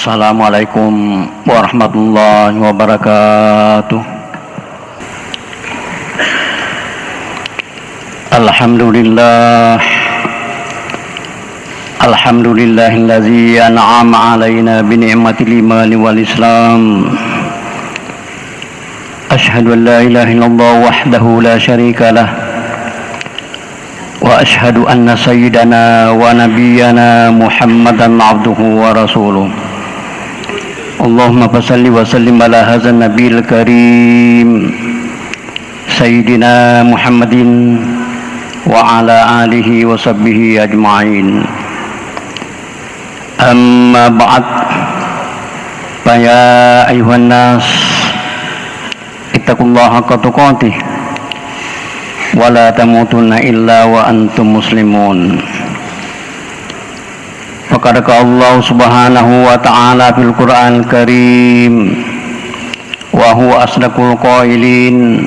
Assalamualaikum warahmatullahi wabarakatuh. Alhamdulillah, alhamdulillahillazi an'ama alaina bi ni'matil iman wal islam. Asyhadu an la ilaha illallah wahdahu la syarika lah. Wa asyhadu anna sayyidana wa nabiyyana Muhammadan abduhu wa rasuluh. Allahumma salli wa sallim ala hadzal nabiyil karim sayyidina Muhammadin wa ala alihi wa sahbihi ajma'in. Amma ba'd. Ya ayuhan nas, ittaqullaha haqqa tuqatih wa la tamutunna illa wa antum muslimun. Faqad qala Allah subhanahu wa ta'ala fil Qur'an karim wa huwa asdaqul qailin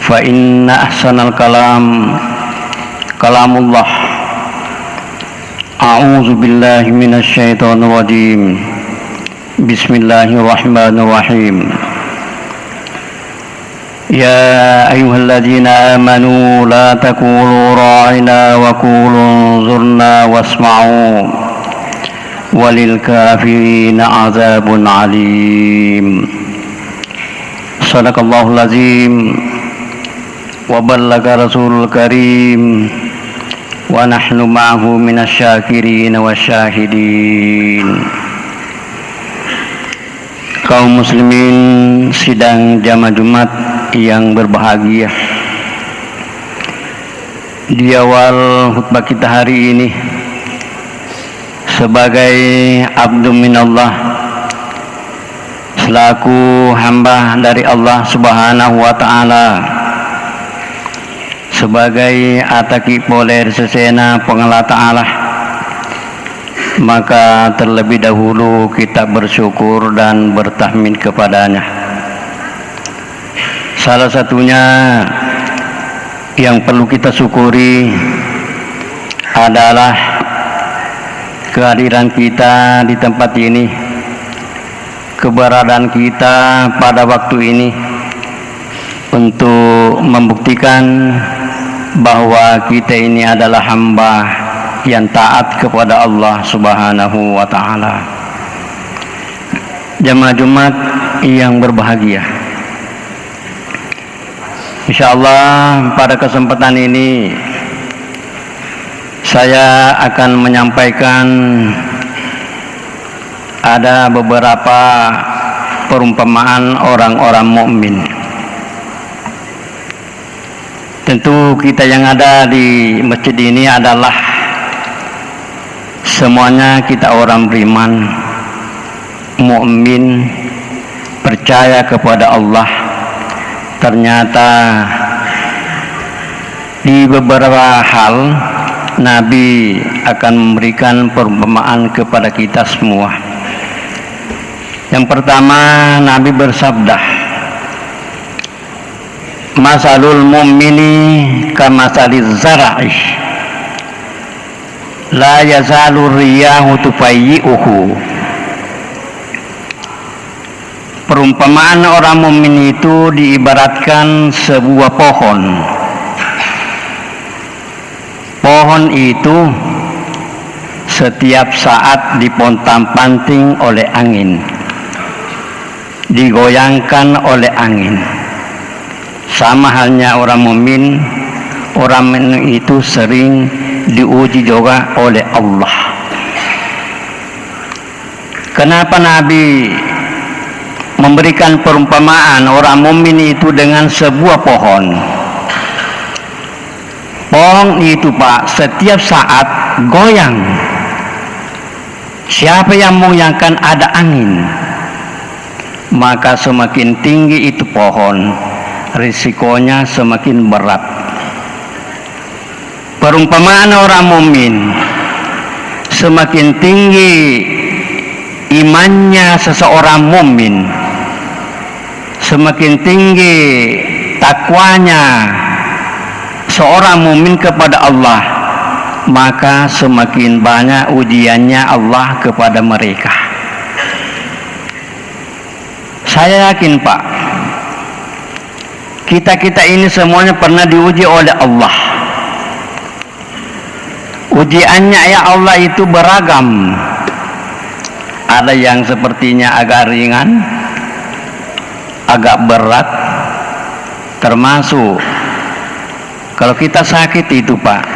fa inna ahsanal kalam kalamullah. A'udzu billahi minasy syaithanir rajim. Bismillahirrahmanirrahim. Ya ayyuhalladzina amanu la taqulu ra'ina wa qulu zurna wasma'u walil kafirina azabun alim. Sadaqallahul azim wa ballaga rasulul karim wa nahnu ma'ahu minasy-syakirin wasyahidin. Kaum muslimin sidang jamaah Jumat yang berbahagia, di awal khutbah kita hari ini sebagai abdu minallah, selaku hamba dari Allah subhanahu wa ta'ala, sebagai ataki poler sesena pengelah ta'ala, maka terlebih dahulu kita bersyukur dan bertahmid kepadanya. Salah satunya yang perlu kita syukuri adalah kehadiran kita di tempat ini, keberadaan kita pada waktu ini untuk membuktikan bahwa kita ini adalah hamba yang taat kepada Allah subhanahu wa ta'ala. Jamaah Jumat yang berbahagia, insyaallah pada kesempatan ini saya akan menyampaikan ada beberapa perumpamaan orang-orang mukmin. Tentu kita yang ada di masjid ini adalah semuanya kita orang beriman, mukmin, percaya kepada Allah. Ternyata di beberapa hal Nabi akan memberikan perumpamaan kepada kita semua. Yang pertama, Nabi bersabda, masalul mu'mini kamasaliz zar'i la yazalu riyahu tufayyi'uhu. Perumpamaan orang mukmin itu diibaratkan sebuah pohon. Pohon itu setiap saat dipontang-panting oleh angin, digoyangkan oleh angin. Sama halnya orang mukmin, orang mukmin itu sering diuji juga oleh Allah. Kenapa Nabi memberikan perumpamaan orang mukmin itu dengan sebuah pohon? Pohon itu Pak, setiap saat goyang. Siapa yang mengoyangkan ada angin, maka semakin tinggi itu pohon, risikonya semakin berat. Perumpamaan orang mukmin, semakin tinggi imannya seseorang mukmin, semakin tinggi takwanya seorang mukmin kepada Allah, maka semakin banyak ujiannya Allah kepada mereka. Saya yakin Pak, kita ini semuanya pernah diuji oleh Allah. Ujiannya ya Allah itu beragam. Ada yang sepertinya agak ringan, agak berat, termasuk kalau kita sakit itu Pak,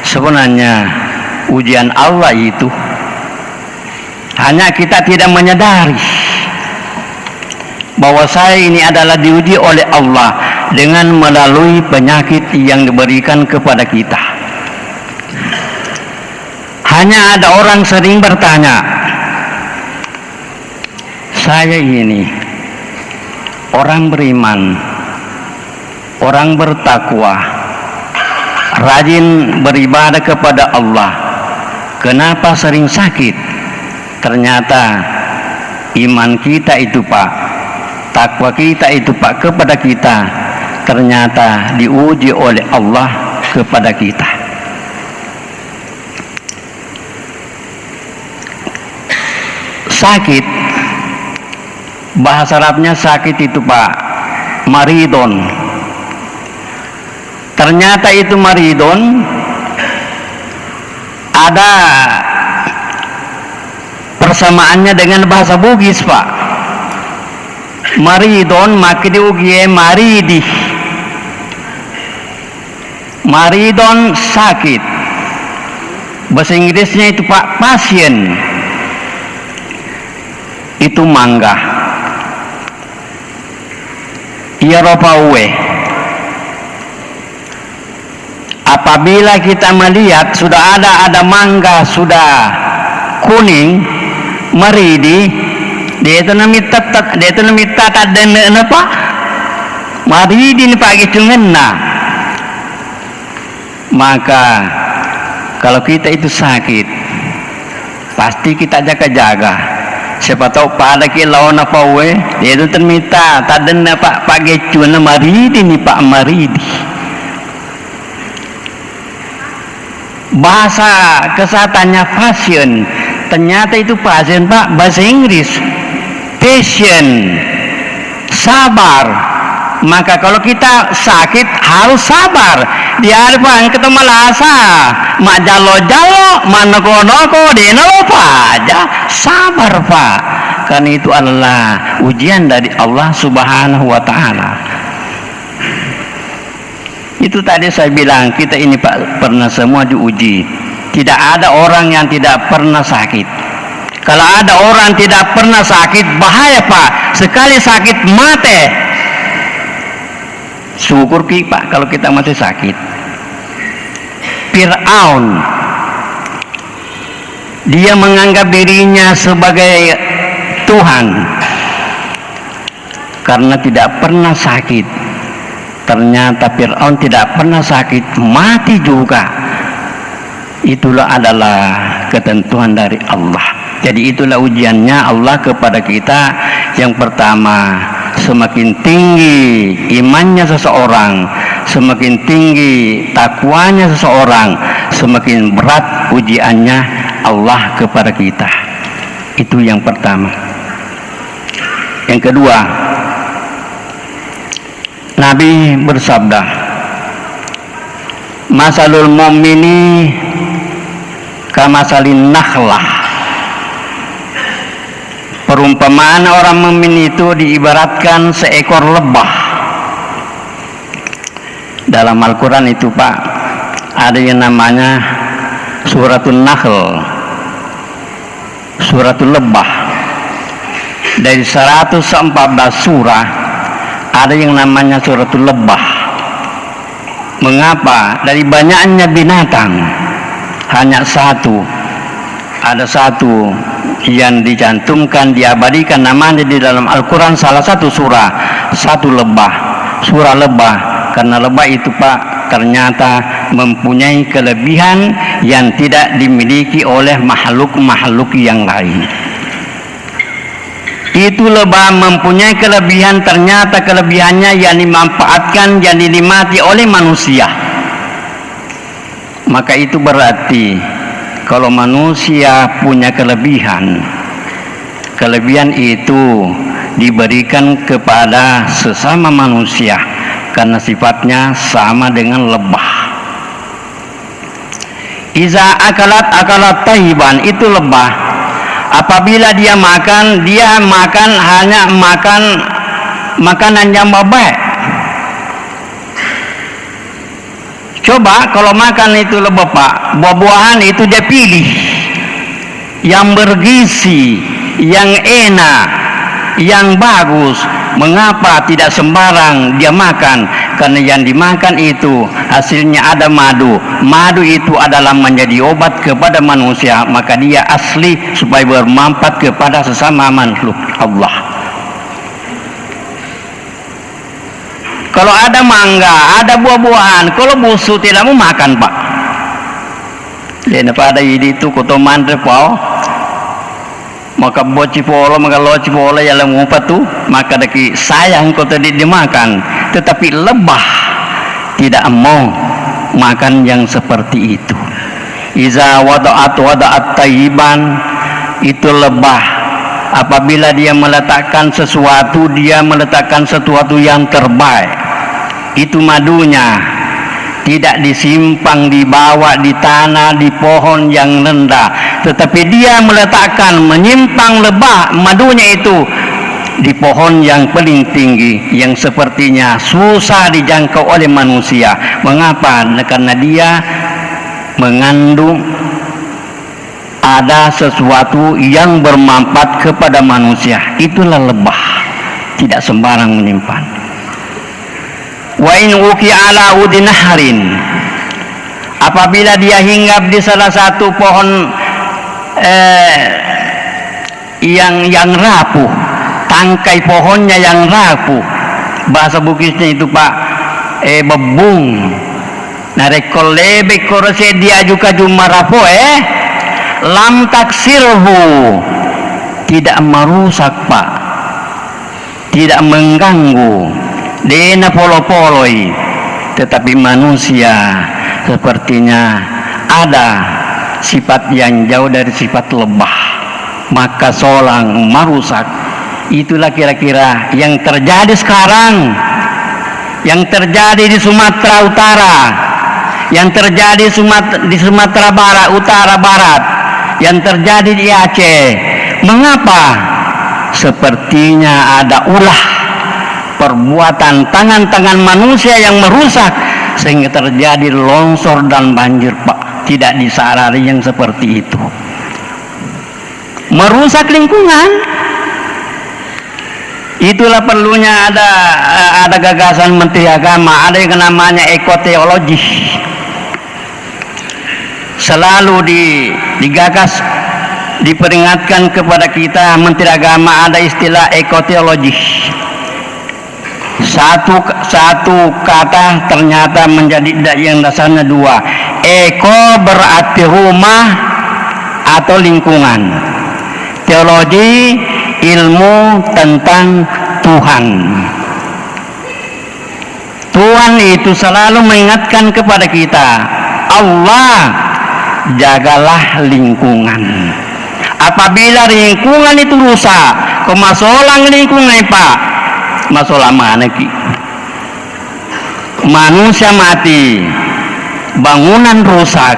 sebenarnya ujian Allah itu hanya kita tidak menyadari bahwa saya ini adalah diuji oleh Allah dengan melalui penyakit yang diberikan kepada kita. Hanya ada orang sering bertanya, saya ini orang beriman, orang bertakwa, rajin beribadah kepada Allah, kenapa sering sakit? Ternyata iman kita itu Pak, takwa kita itu Pak kepada kita, ternyata diuji oleh Allah kepada kita. Sakit, bahasa Arabnya sakit itu Pak, maridon. Ternyata itu maridon ada persamaannya dengan bahasa Bugis Pak. Maridon maka diugie maridi. Maridon sakit. Bahasa Inggrisnya itu Pak pasien. Itu mangga. Eropawe. Apabila kita melihat sudah ada mangga sudah kuning, maridi, dia itu namita dan apa? Maridi ni Pak gitu ngena. Maka kalau kita itu sakit, pasti kita jaga-jaga. Siapa tahu pada kilau apa we, dia itu termita taden Pak gitu na maridi ni Pak maridi. Bahasa kesehatannya pasien, ternyata itu pasien Pak, bahasa Inggris patient, sabar. Maka kalau kita sakit harus sabar. Di hadapan kita malasa, mak jalo-jalo, manoko-noko, apa aja, sabar Pak. Karena itu adalah ujian dari Allah Subhanahu wa Ta'ala. Itu tadi saya bilang, kita ini Pak pernah semua diuji. Tidak ada orang yang tidak pernah sakit. Kalau ada orang tidak pernah sakit, bahaya Pak. Sekali sakit mati. Syukur Pak kalau kita masih sakit. Fir'aun, dia menganggap dirinya sebagai Tuhan karena tidak pernah sakit. Ternyata Fir'aun tidak pernah sakit, mati juga. Itulah adalah ketentuan dari Allah. Jadi itulah ujiannya Allah kepada kita. Yang pertama, semakin tinggi imannya seseorang, semakin tinggi takwanya seseorang, semakin berat ujiannya Allah kepada kita. Itu yang pertama. Yang kedua, Nabi bersabda, masalul mu'mini kamasalin nakhlah. Perumpamaan orang mukmin itu diibaratkan seekor lebah. Dalam Al-Quran itu Pak, ada yang namanya suratul Nahl, suratul lebah. Dari 114 surah ada yang namanya suratul lebah. Mengapa? Dari banyaknya binatang hanya satu, ada satu yang dicantumkan, diabadikan namanya di dalam Al-Quran, salah satu surah, satu lebah, surah lebah. Karena lebah itu Pak ternyata mempunyai kelebihan yang tidak dimiliki oleh makhluk-makhluk yang lain. Itu lebah mempunyai kelebihan, ternyata kelebihannya yang dimanfaatkan, yang dinikmati oleh manusia. Maka itu berarti kalau manusia punya kelebihan itu diberikan kepada sesama manusia karena sifatnya sama dengan lebah. Iza akalat tayyiban, itu lebah. Apabila dia makan hanya makan makanan yang baik. Coba kalau makan itu lebah Pak, buah-buahan itu dia pilih yang bergizi, yang enak, yang bagus. Mengapa tidak sembarang dia makan? Karena yang dimakan itu hasilnya ada madu. Madu itu adalah menjadi obat kepada manusia, maka dia asli supaya bermanfaat kepada sesama makhluk Allah. Kalau ada mangga, ada buah-buahan, kalau busuk tidak mau makan Pak. Jadi pada itu koto mandre Pak. Maka boci polo, maka loci polo yang ngupat tu, maka daki sayang kau tadi dimakan. Tetapi lebah tidak mau makan yang seperti itu. Iza wada'at tayyiban, itu lebah. Apabila dia meletakkan sesuatu, dia meletakkan sesuatu yang terbaik. Itu madunya. Tidak disimpan, dibawa di tanah, di pohon yang rendah, tetapi dia menyimpan lebah madunya itu di pohon yang paling tinggi, yang sepertinya susah dijangkau oleh manusia. Mengapa? Karena dia mengandung ada sesuatu yang bermanfaat kepada manusia. Itulah lebah, tidak sembarang menyimpan. Wa in uki ala udinaharin, apabila dia hinggap di salah satu pohon yang rapuh, tangkai pohonnya yang rapuh, bahasa Bugisnya itu Pak, bebung. Narekol lebe korose dia juga cuma rapuh, lam taksirhu, tidak merusak Pak, tidak mengganggu. Dena polo-poloi, tetapi manusia sepertinya ada sifat yang jauh dari sifat lebah, maka solang merusak. Itulah kira-kira yang terjadi sekarang, yang terjadi di Sumatera Utara, yang terjadi di Sumatera Barat, Utara Barat, yang terjadi di Aceh. Mengapa? Sepertinya ada ulah perbuatan tangan-tangan manusia yang merusak sehingga terjadi longsor dan banjir Pak. Tidak disadari yang seperti itu, merusak lingkungan. Itulah perlunya ada gagasan Menteri Agama, ada yang namanya ekoteologi. Selalu digagas, diperingatkan kepada kita Menteri Agama, ada istilah ekoteologi. Satu kata ternyata menjadi yang dasarnya dua. Eko berarti rumah atau lingkungan. Teologi, ilmu tentang Tuhan. Tuhan itu selalu mengingatkan kepada kita, Allah, jagalah lingkungan. Apabila lingkungan itu rusak, kemasolang lingkungan Pak, masalah mana ki? Manusia mati, bangunan rusak,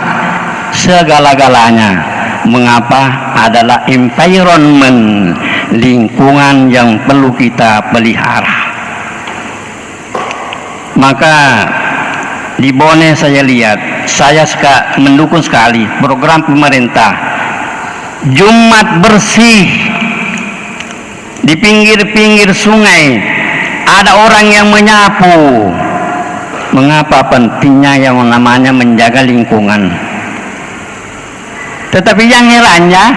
segala-galanya. Mengapa? Adalah environment, lingkungan yang perlu kita pelihara. Maka di Bone saya lihat, saya mendukung sekali program pemerintah Jumat bersih di pinggir-pinggir sungai. Ada orang yang menyapu. Mengapa pentingnya yang namanya menjaga lingkungan? Tetapi yang herannya,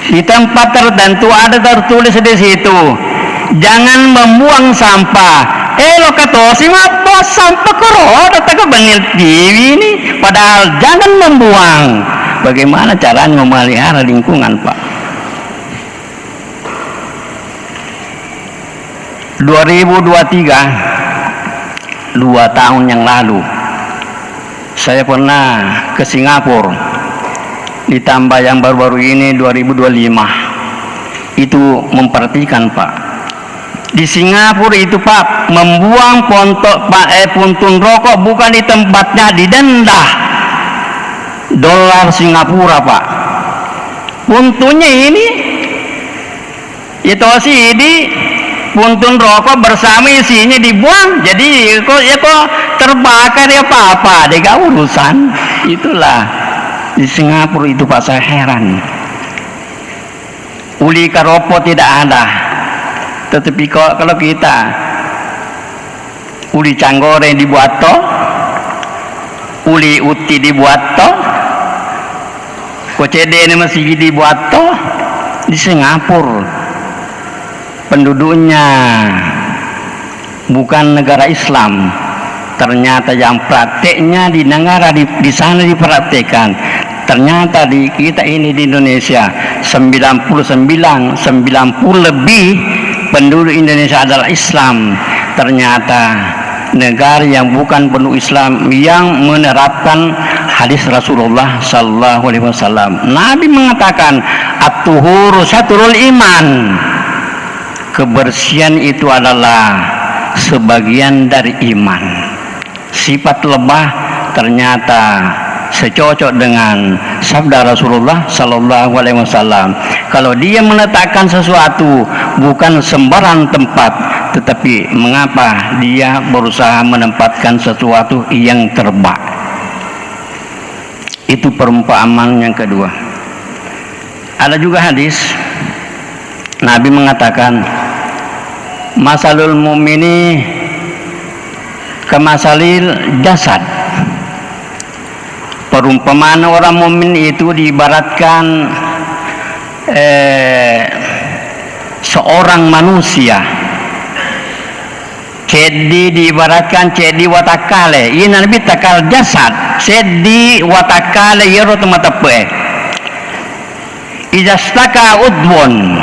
di tempat tertentu ada tertulis di situ, jangan membuang sampah. Lo katosi mah bos sampah koro, datang benil TV ini. Padahal jangan membuang. Bagaimana caranya memelihara lingkungan Pak? 2023, 2 tahun yang lalu, saya pernah ke Singapura. Ditambah yang baru-baru ini 2025, itu memperhatikan Pak. Di Singapura itu Pak, membuang puntung rokok bukan di tempatnya, didenda dolar Singapura Pak. Puntunnya ini itu sih di puntung rokok bersama isinya dibuang, jadi kok terbakar ya apa dega urusan. Itulah di Singapura itu Pak, saya heran. Uli karopo tidak ada, tetapi kalau kita uli canggoreng dibuat toh, uli uti dibuat toh, kocede ini masih dibuat toh. Di Singapura penduduknya bukan negara Islam, ternyata yang prakteknya di negara di sana dipraktekkan. Ternyata di kita ini di Indonesia 90 lebih penduduk Indonesia adalah Islam. Ternyata negara yang bukan penuh Islam yang menerapkan hadis Rasulullah sallallahu alaihi wasallam. Nabi mengatakan at-tuhuru syatrul iman. Kebersihan itu adalah sebagian dari iman. Sifat lebah ternyata secocok dengan sabda Rasulullah sallallahu alaihi wasallam. Kalau dia meletakkan sesuatu bukan sembarang tempat, tetapi mengapa dia berusaha menempatkan sesuatu yang terbaik. Itu perumpamaan yang kedua. Ada juga hadis Nabi mengatakan, masalul mu'mini kamasalil jasad. Perumpamaan orang mukmin itu diibaratkan seorang manusia. Cedi diibaratkan cedi watakale. Ini nabi takal jasad. Cedi watakale yero tematape. Ijastaka udwon.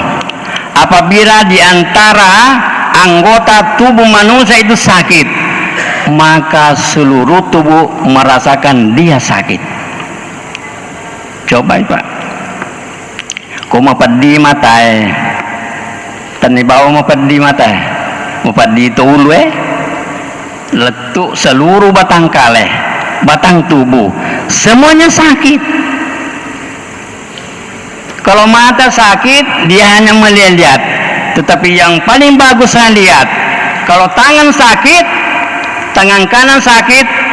Apabila diantara anggota tubuh manusia itu sakit, maka seluruh tubuh merasakan dia sakit. Coba Pak, kau mau pedih matai, tani bawa mau pedih matai, mau pedih tulu letuk seluruh batang kaleh, batang tubuh, semuanya sakit. Kalau mata sakit, dia hanya melihat, tetapi yang paling bagus saya lihat, kalau tangan sakit, tangan kanan sakit,